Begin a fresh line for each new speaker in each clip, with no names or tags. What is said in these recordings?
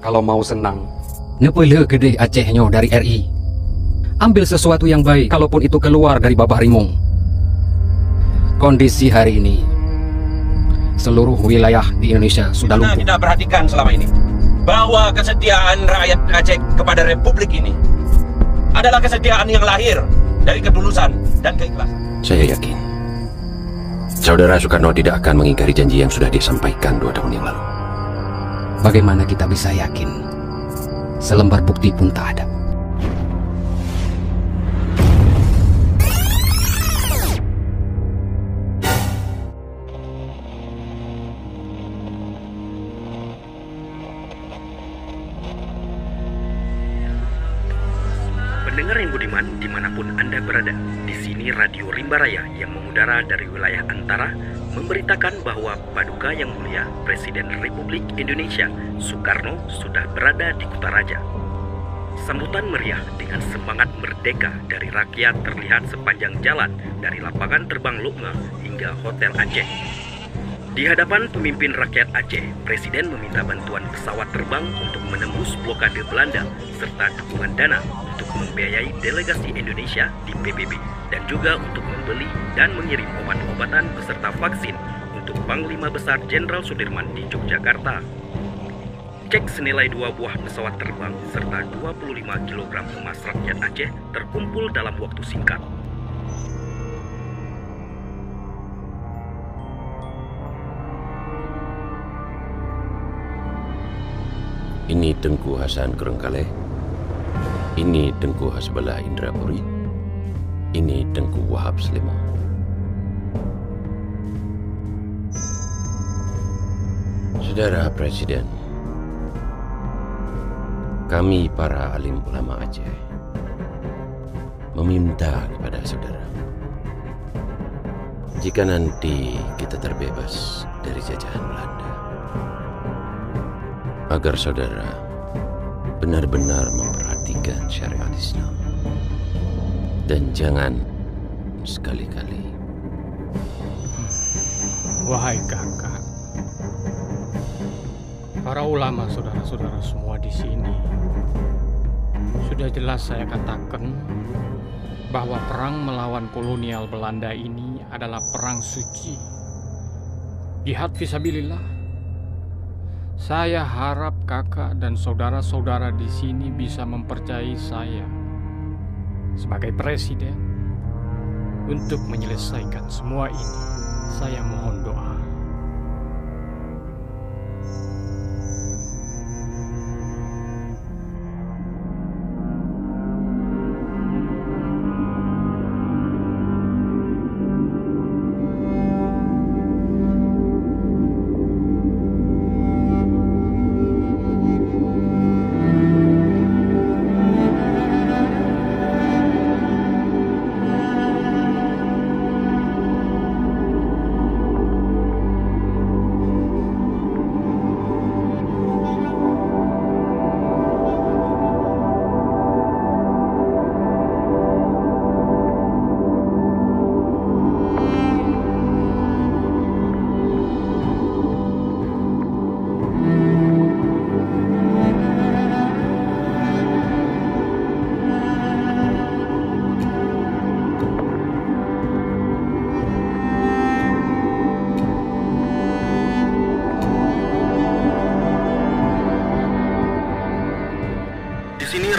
kalau mau senang.
Nepele gede Acehnya dari RI. Ambil sesuatu yang baik, kalaupun itu keluar dari Babah Rimong. Kondisi hari ini, seluruh wilayah di Indonesia sudah lumpuh.
Kita tidak perhatikan selama ini bahwa kesetiaan rakyat Aceh kepada Republik ini adalah kesetiaan yang lahir dari ketulusan dan keikhlasan.
Saya yakin Saudara Soekarno tidak akan mengingkari janji yang sudah disampaikan 2 tahun yang lalu.
Bagaimana kita bisa yakin? Selembar bukti pun tak ada.
Pendengar yang budiman, dimanapun Anda berada, di sini Radio Rimba Raya yang mengudara dari wilayah Antara memberitakan bahwa Paduka Yang Mulia Presiden Republik Indonesia Soekarno sudah berada di Kutaraja. Sambutan meriah dengan semangat merdeka dari rakyat terlihat sepanjang jalan dari lapangan terbang Lukma hingga Hotel Aceh. Di hadapan pemimpin rakyat Aceh, Presiden meminta bantuan pesawat terbang untuk menembus blokade Belanda serta dukungan dana untuk membiayai delegasi Indonesia di PBB dan juga untuk membeli dan mengirim obat-obatan beserta vaksin untuk Panglima Besar Jenderal Sudirman di Yogyakarta. Cek senilai 2 buah pesawat terbang serta 25 kg emas rakyat Aceh terkumpul dalam waktu singkat.
Ini Tengku Hasan Kerengkaleh, ini Tengku Hasbullah Indrapuri, ini Tengku Wahab Sleman. Saudara Presiden, kami para alim ulama Aceh meminta kepada saudara, jika nanti kita terbebas dari jajahan Belanda, agar saudara benar-benar memperhatikan syariat Islam dan jangan sekali-kali.
Wahai kakak, para ulama saudara-saudara semua di sini, sudah jelas saya katakan bahwa perang melawan kolonial Belanda ini adalah perang suci, jihad fisabilillah. Saya harap kakak dan saudara-saudara di sini bisa mempercayai saya sebagai presiden untuk menyelesaikan semua ini. Saya mohon doa.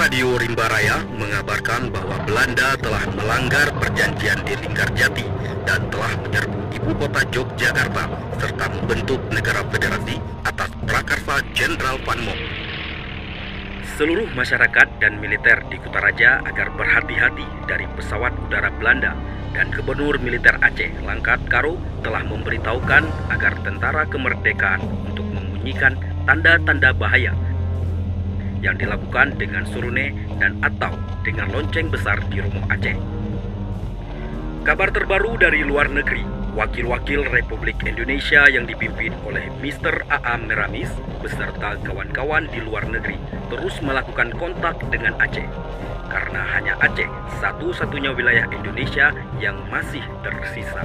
Radio Rimba Raya mengabarkan bahwa Belanda telah melanggar perjanjian di Linggarjati dan telah menyerbu ibu kota Yogyakarta serta membentuk negara federasi atas prakarsa Jenderal Van Mock. Seluruh masyarakat dan militer di Kutaraja agar berhati-hati dari pesawat udara Belanda, dan Gubernur Militer Aceh Langkat Karo telah memberitahukan agar tentara kemerdekaan untuk membunyikan tanda-tanda bahaya yang dilakukan dengan surune dan atau dengan lonceng besar di Rumah Aceh. Kabar terbaru dari luar negeri, wakil-wakil Republik Indonesia yang dipimpin oleh Mr. Aam Meramis beserta kawan-kawan di luar negeri terus melakukan kontak dengan Aceh, karena hanya Aceh satu-satunya wilayah Indonesia yang masih tersisa.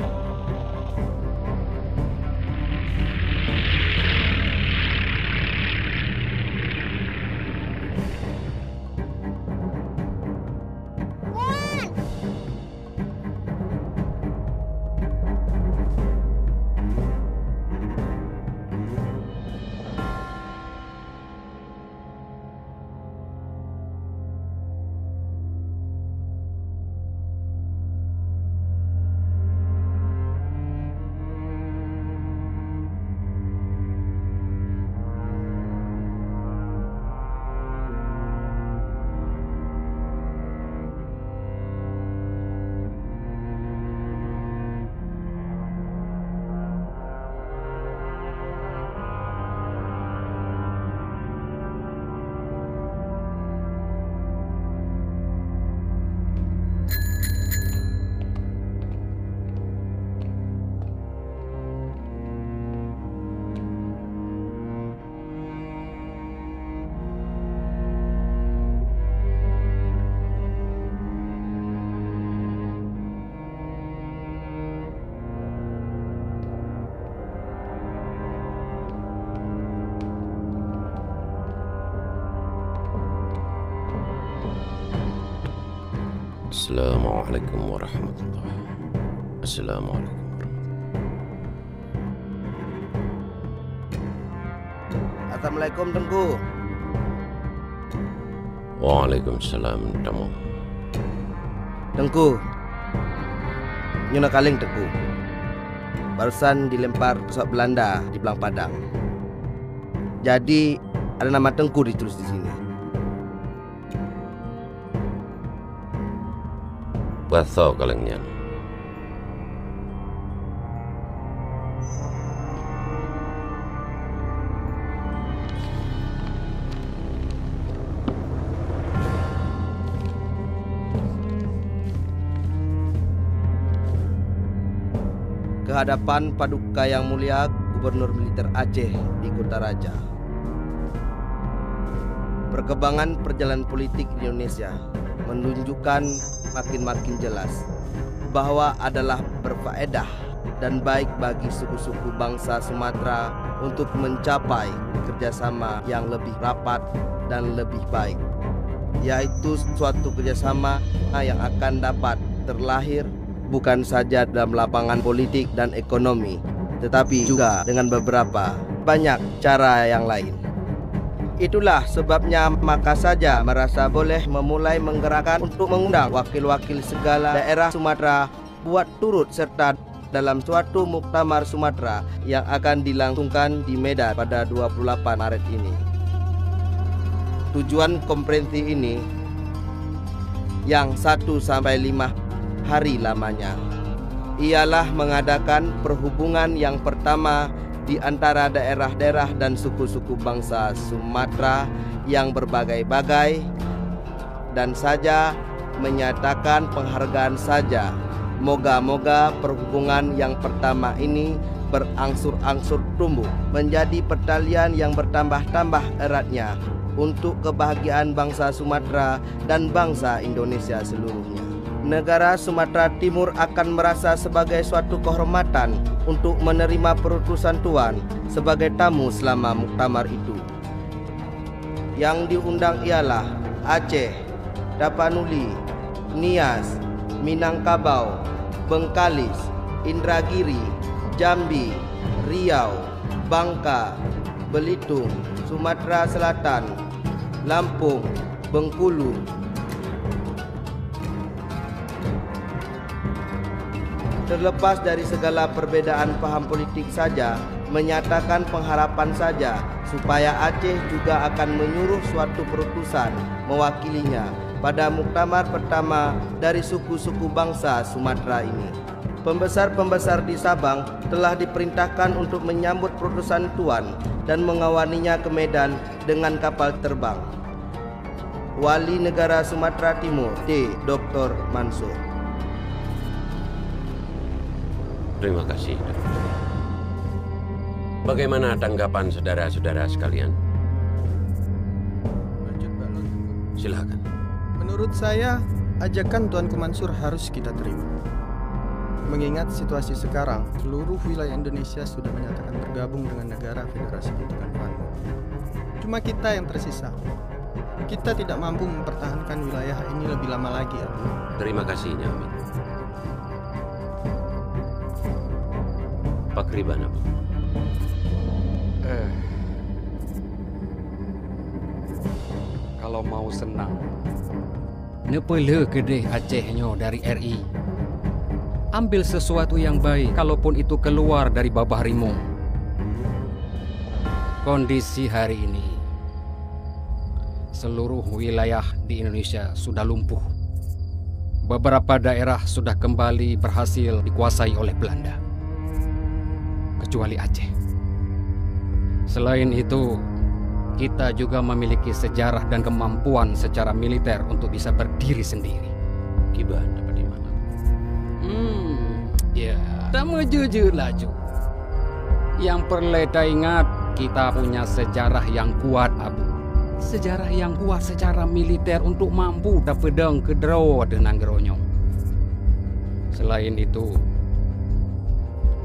Assalamualaikum warahmatullahi wabarakatuh. Assalamualaikum.
Assalamualaikum Tengku.
Waalaikumsalam Tamo.
Tengku, Nyuna Kaling Tengku. Barusan dilempar pesawat Belanda di Belang Padang. Jadi ada nama Tengku ditulis di sini.
Batho kalengnya.
Kehadapan Paduka Yang Mulia Gubernur Militer Aceh di Kota Raja. Perkembangan perjalanan politik di Indonesia menunjukkan makin jelas bahwa adalah berfaedah dan baik bagi suku-suku bangsa Sumatera untuk mencapai kerjasama yang lebih rapat dan lebih baik, yaitu suatu kerjasama yang akan dapat terlahir bukan saja dalam lapangan politik dan ekonomi, tetapi juga dengan beberapa banyak cara yang lain. Itulah sebabnya maka saja merasa boleh memulai menggerakkan untuk mengundang wakil-wakil segala daerah Sumatera buat turut serta dalam suatu muktamar Sumatera yang akan dilangsungkan di Medan pada 28 Maret ini. Tujuan konferensi ini yang 1-5 hari lamanya ialah mengadakan perhubungan yang pertama di antara daerah-daerah dan suku-suku bangsa Sumatera yang berbagai-bagai, dan saja menyatakan penghargaan saja. Moga-moga perhubungan yang pertama ini berangsur-angsur tumbuh menjadi pertalian yang bertambah-tambah eratnya untuk kebahagiaan bangsa Sumatera dan bangsa Indonesia seluruhnya. Negara Sumatera Timur akan merasa sebagai suatu kehormatan untuk menerima perutusan Tuan sebagai tamu selama muktamar itu. Yang diundang ialah Aceh, Tapanuli, Nias, Minangkabau, Bengkalis, Indragiri, Jambi, Riau, Bangka, Belitung, Sumatera Selatan, Lampung, Bengkulu. Terlepas dari segala perbedaan paham politik saja, menyatakan pengharapan saja supaya Aceh juga akan menyuruh suatu perutusan mewakilinya pada muktamar pertama dari suku-suku bangsa Sumatera ini. Pembesar-pembesar di Sabang telah diperintahkan untuk menyambut perutusan Tuan dan mengawaninya ke Medan dengan kapal terbang. Wali Negara Sumatera Timur, T. Dr. Mansur.
Terima kasih. Bagaimana tanggapan saudara-saudara sekalian? Silakan.
Menurut saya, ajakan Tuanku Mansur harus kita terima. Mengingat situasi sekarang, seluruh wilayah Indonesia sudah menyatakan bergabung dengan negara Federasi Bentukan Vanuatu. Cuma kita yang tersisa. Kita tidak mampu mempertahankan wilayah ini lebih lama lagi, Abu.
Terima kasih, Nyamin. Pak Riban apa?
Kalau mau senang, nepele kedai Acehnyo dari RI. Ambil sesuatu yang baik, kalaupun itu keluar dari babah rimung. Kondisi hari ini, seluruh wilayah di Indonesia sudah lumpuh. Beberapa daerah sudah kembali berhasil dikuasai oleh Belanda, kecuali Aceh. Selain itu, kita juga memiliki sejarah dan kemampuan secara militer untuk bisa berdiri sendiri.
Gimana dapat di mana?
Ya, tak jujur laju. Yang perlu kita ingat, kita punya sejarah yang kuat, Abu. Sejarah yang kuat secara militer untuk mampu dapat pedang kedro dengan geronyong. Selain itu,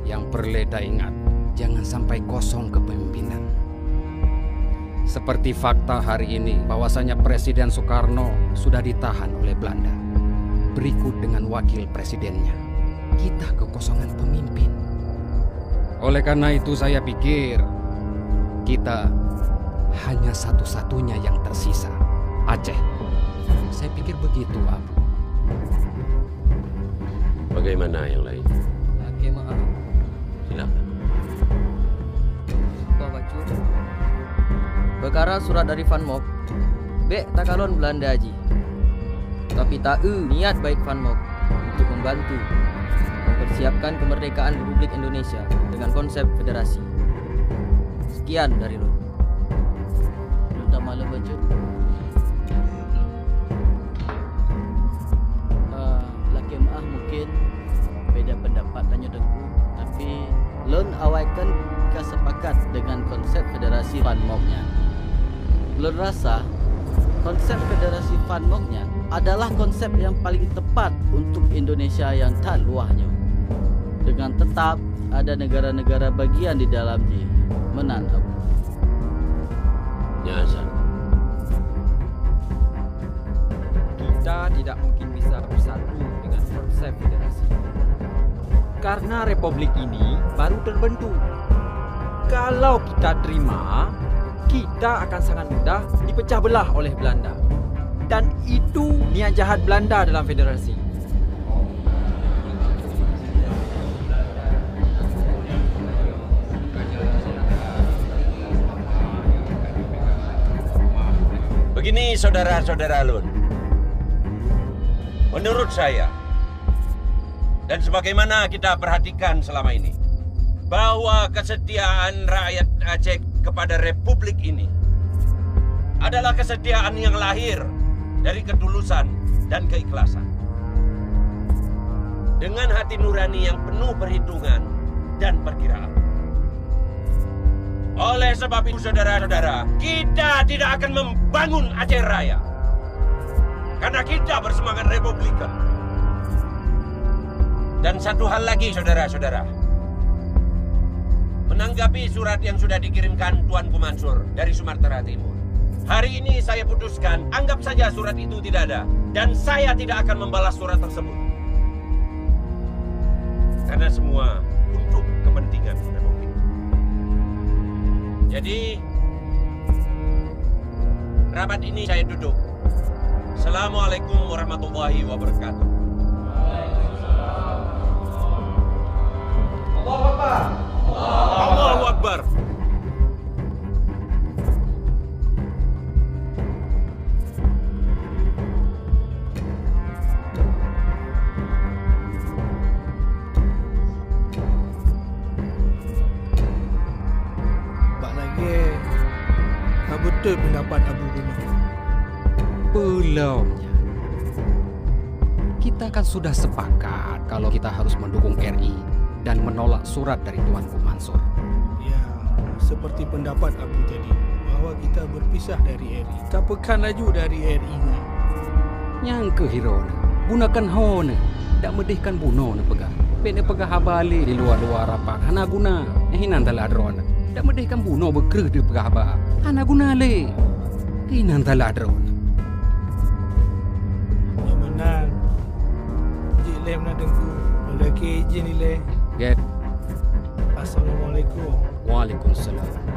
yang perlu kita ingat, jangan sampai kosong kepemimpinan. Seperti fakta hari ini bahwasanya Presiden Soekarno sudah ditahan oleh Belanda. berikut dengan wakil presidennya. Kita kekosongan pemimpin. Oleh karena itu saya pikir kita hanya satu-satunya yang tersisa, Aceh. Saya pikir begitu, Abu.
Bagaimana yang lain?
Oke, maaf.
Silakan.
Pak Bacu. Perkara surat dari Van Mock. Bek takalon Belanda haji. Tapi tahu niat baik Van Mock untuk membantu mempersiapkan kemerdekaan Republik Indonesia dengan konsep federasi. Sekian dari Lun.
Minta malam Bacu. Laki maaf mungkin beda pendapat tanya dengku, tapi Lun awaikan kesepakat dengan konsep federasi Van Mock-nya. Lun rasa konsep federasi Van Mock-nya adalah konsep yang paling tepat untuk Indonesia yang tak luahnya. Dengan tetap ada negara-negara bagian di dalamnya. Menan, Abu.
Ya, Hasan.
Kita tidak mungkin bisa bersatu dengan konsep federasi. Karena republik ini baru terbentuk. Kalau kita terima, kita akan sangat mudah dipecah belah oleh Belanda. Dan itu niat jahat Belanda dalam federasi.
Begini saudara-saudara Lun. Menurut saya, dan sebagaimana kita perhatikan selama ini, bahwa kesetiaan rakyat Aceh kepada republik ini adalah kesetiaan yang lahir dari ketulusan dan keikhlasan. Dengan hati nurani yang penuh perhitungan dan perkiraan. Oleh sebab itu saudara-saudara, kita tidak akan membangun Aceh Raya. Karena kita bersemangat republikan. Dan satu hal lagi saudara-saudara. Menanggapi surat yang sudah dikirimkan Tuanku Mansur dari Sumatera Timur. Hari ini saya putuskan, anggap saja surat itu tidak ada. Dan saya tidak akan membalas surat tersebut. Karena semua untuk kepentingan republik. Jadi, rapat ini saya duduk. Assalamualaikum warahmatullahi wabarakatuh. Allahu Akbar. Allahu Akbar.
Betul pendapat Abu Bima.
Belumnya. Kita kan sudah sepakat kalau kita harus mendukung RI dan menolak surat dari Tuanku Mansur.
Ya, seperti pendapat Abu tadi, bahwa kita berpisah dari RI. Tapakan laju dari RI-nya.
Yang kehirona, gunakan hone, tak medihkan buno na pegah. Pene pegah habali di luar-luar rapat, hana guna, hinan taladron. Tak medihkan buno bekerja di pegah haba. Hana guna le. Hinan taladron.
Yang benar. Jilem nak dengku. Boleh ke izin ni le.
Get.
Assalamualaikum.
Waalaikumsalam.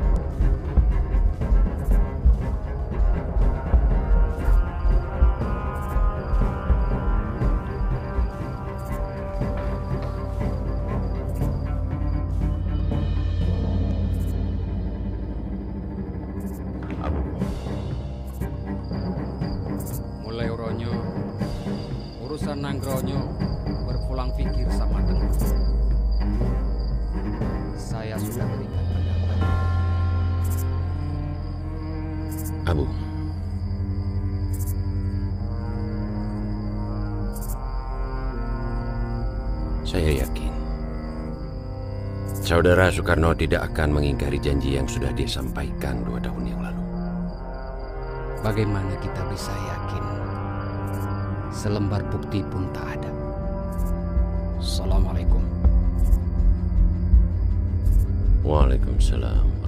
Mulai uronyo, urusan nanggronyo berpulang pikir sama tengah. Saya sudah berikan pendapat.
Abu, saya yakin Saudara Soekarno tidak akan mengingkari janji yang sudah dia sampaikan 2 tahun yang lalu.
Bagaimana kita bisa yakin? Selembar bukti pun tak ada. Assalamualaikum.
Waalaikumsalam.